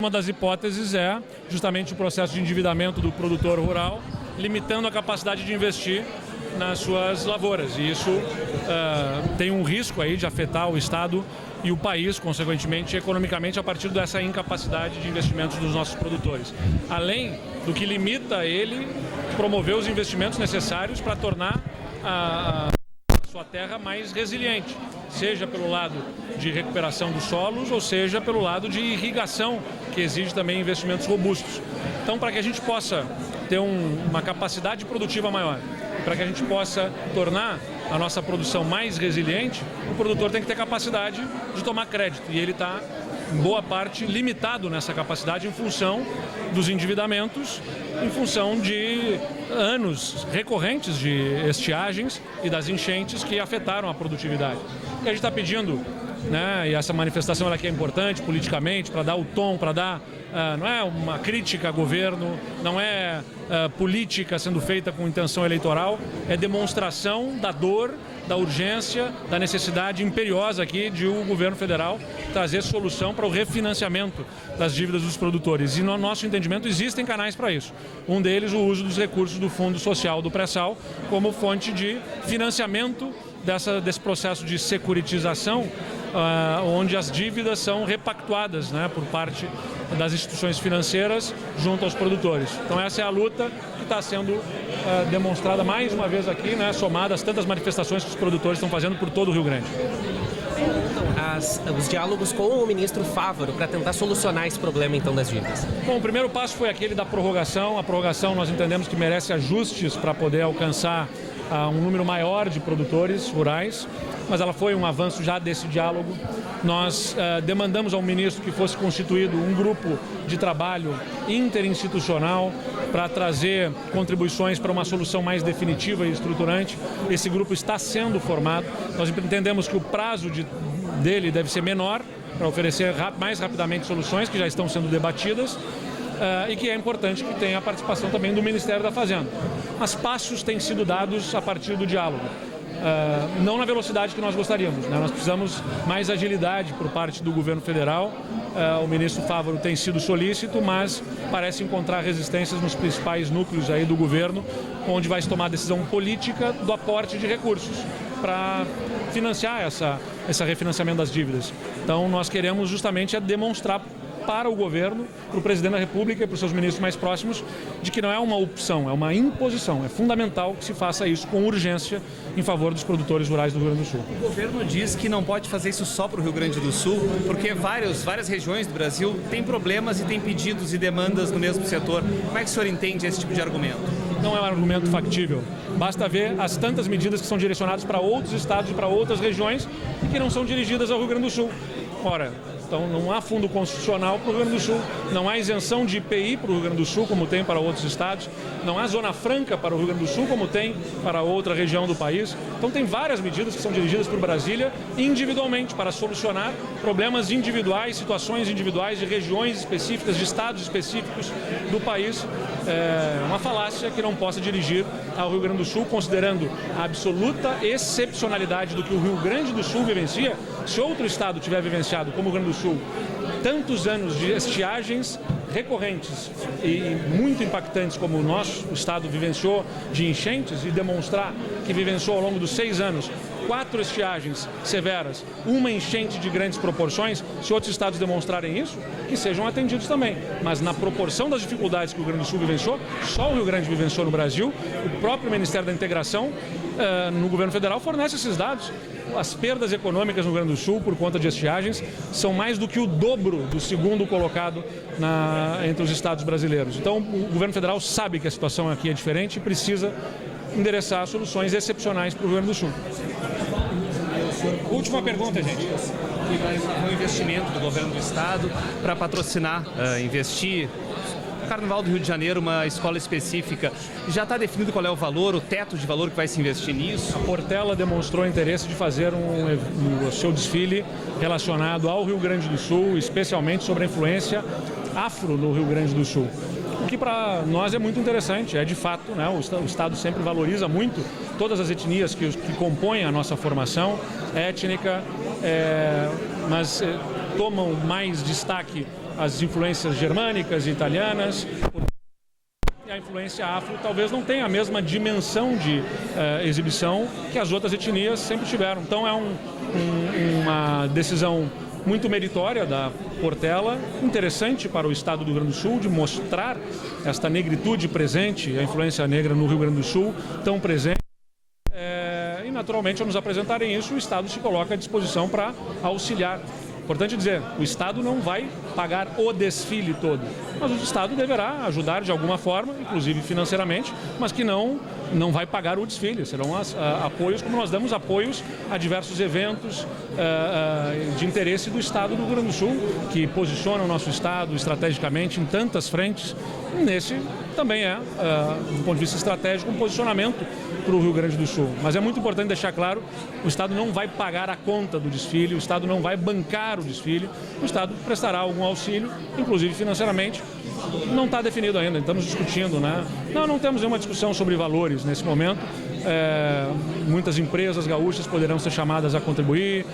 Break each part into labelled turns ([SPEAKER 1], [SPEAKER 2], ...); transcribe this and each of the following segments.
[SPEAKER 1] Uma das hipóteses é justamente o processo de endividamento do produtor rural, limitando a capacidade de investir nas suas lavouras. E isso tem um risco aí de afetar o Estado e o país, consequentemente, economicamente, a partir dessa incapacidade de investimentos dos nossos produtores. Além do que limita ele promover os investimentos necessários para tornar a sua terra mais resiliente, seja pelo lado de recuperação dos solos ou seja pelo lado de irrigação, que exige também investimentos robustos. Então, para que a gente possa ter uma capacidade produtiva maior, para que a gente possa tornar a nossa produção mais resiliente, o produtor tem que ter capacidade de tomar crédito e ele está, em boa parte, limitado nessa capacidade em função dos endividamentos, em função de anos recorrentes de estiagens e das enchentes que afetaram a produtividade. E a gente está pedindo, né, e essa manifestação ela aqui é importante politicamente, para dar o tom, para dar, não é uma crítica ao governo, não é política sendo feita com intenção eleitoral, é demonstração da dor, da urgência, da necessidade imperiosa aqui de o governo federal trazer solução para o refinanciamento das dívidas dos produtores. E no nosso entendimento existem canais para isso. Um deles, o uso dos recursos do Fundo Social do Pré-Sal como fonte de financiamento desse processo de securitização, onde as dívidas são repactuadas, né, por parte das instituições financeiras junto aos produtores. Então essa é a luta que está sendo demonstrada mais uma vez aqui, né, somada às tantas manifestações que os produtores estão fazendo por todo o Rio Grande.
[SPEAKER 2] Os diálogos com o ministro Fávaro para tentar solucionar esse problema então das dívidas?
[SPEAKER 1] Bom, o primeiro passo foi aquele da prorrogação. A prorrogação nós entendemos que merece ajustes para poder alcançar um número maior de produtores rurais, mas ela foi um avanço já desse diálogo. Nós demandamos ao ministro que fosse constituído um grupo de trabalho interinstitucional para trazer contribuições para uma solução mais definitiva e estruturante. Esse grupo está sendo formado. Nós entendemos que o prazo dele deve ser menor para oferecer mais rapidamente soluções que já estão sendo debatidas. E que é importante que tenha a participação também do Ministério da Fazenda. Mas passos têm sido dados a partir do diálogo. Não na velocidade que nós gostaríamos, né? Nós precisamos mais agilidade por parte do governo federal. O ministro Fávaro tem sido solícito, mas parece encontrar resistências nos principais núcleos aí do governo, onde vai se tomar a decisão política do aporte de recursos para financiar esse refinanciamento das dívidas. Então nós queremos justamente demonstrar para o governo, para o presidente da República e para os seus ministros mais próximos, de que não é uma opção, é uma imposição. É fundamental que se faça isso com urgência em favor dos produtores rurais do Rio Grande do Sul.
[SPEAKER 3] O governo diz que não pode fazer isso só para o Rio Grande do Sul, porque várias regiões do Brasil têm problemas e têm pedidos e demandas no mesmo setor. Como é que o senhor entende esse tipo de argumento?
[SPEAKER 1] Não é um argumento factível. Basta ver as tantas medidas que são direcionadas para outros estados e para outras regiões e que não são dirigidas ao Rio Grande do Sul. Ora, então não há fundo constitucional para o Rio Grande do Sul, não há isenção de IPI para o Rio Grande do Sul, como tem para outros estados, não há zona franca para o Rio Grande do Sul, como tem para outra região do país. Então tem várias medidas que são dirigidas por Brasília individualmente para solucionar problemas individuais, situações individuais de regiões específicas, de estados específicos do país. É uma falácia que não possa dirigir ao Rio Grande do Sul, considerando a absoluta excepcionalidade do que o Rio Grande do Sul vivencia. Se outro estado tiver vivenciado, como o Rio Grande do Sul, tantos anos de estiagens recorrentes e muito impactantes como o nosso estado vivenciou, de enchentes, e demonstrar que vivenciou ao longo dos 6 anos 4 estiagens severas, uma enchente de grandes proporções, se outros estados demonstrarem isso, que sejam atendidos também. Mas na proporção das dificuldades que o Rio Grande do Sul vivenciou, só o Rio Grande vivenciou no Brasil, o próprio Ministério da Integração no governo federal fornece esses dados. As perdas econômicas no Rio Grande do Sul por conta de estiagens são mais do que o dobro do segundo colocado entre os estados brasileiros. Então o governo federal sabe que a situação aqui é diferente e precisa endereçar soluções excepcionais para o Rio Grande do Sul.
[SPEAKER 3] Última pergunta, gente. O investimento do governo do estado para patrocinar, investir. Carnaval do Rio de Janeiro, uma escola específica, já está definido qual é o valor, o teto de valor que vai se investir nisso?
[SPEAKER 1] A Portela demonstrou interesse de fazer o seu desfile relacionado ao Rio Grande do Sul, especialmente sobre a influência afro no Rio Grande do Sul. O que para nós é muito interessante, é de fato, né, o Estado sempre valoriza muito todas as etnias que compõem a nossa formação étnica, mas tomam mais destaque as influências germânicas e italianas. E a influência afro talvez não tenha a mesma dimensão de exibição que as outras etnias sempre tiveram. Então é uma decisão muito meritória da Portela, interessante para o estado do Rio Grande do Sul, de mostrar esta negritude presente, a influência negra no Rio Grande do Sul tão presente. E naturalmente, ao nos apresentarem isso, o Estado se coloca à disposição para auxiliar. Importante dizer, o Estado não vai pagar o desfile todo, mas o Estado deverá ajudar de alguma forma, inclusive financeiramente, mas que não vai pagar o desfile. Serão apoios, como nós damos apoios a diversos eventos de interesse do Estado do Rio Grande do Sul, que posicionam o nosso Estado estrategicamente em tantas frentes. Nesse também do ponto de vista estratégico, um posicionamento para o Rio Grande do Sul. Mas é muito importante deixar claro, o Estado não vai pagar a conta do desfile, o Estado não vai bancar o desfile, o Estado prestará algum auxílio, inclusive financeiramente. Não está definido ainda, estamos discutindo, né? Não temos nenhuma discussão sobre valores nesse momento. Muitas empresas gaúchas poderão ser chamadas a contribuir,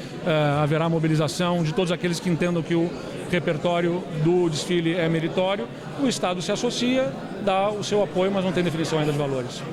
[SPEAKER 1] haverá mobilização de todos aqueles que entendam que o repertório do desfile é meritório. O Estado se associa, dá o seu apoio, mas não tem definição ainda de valores.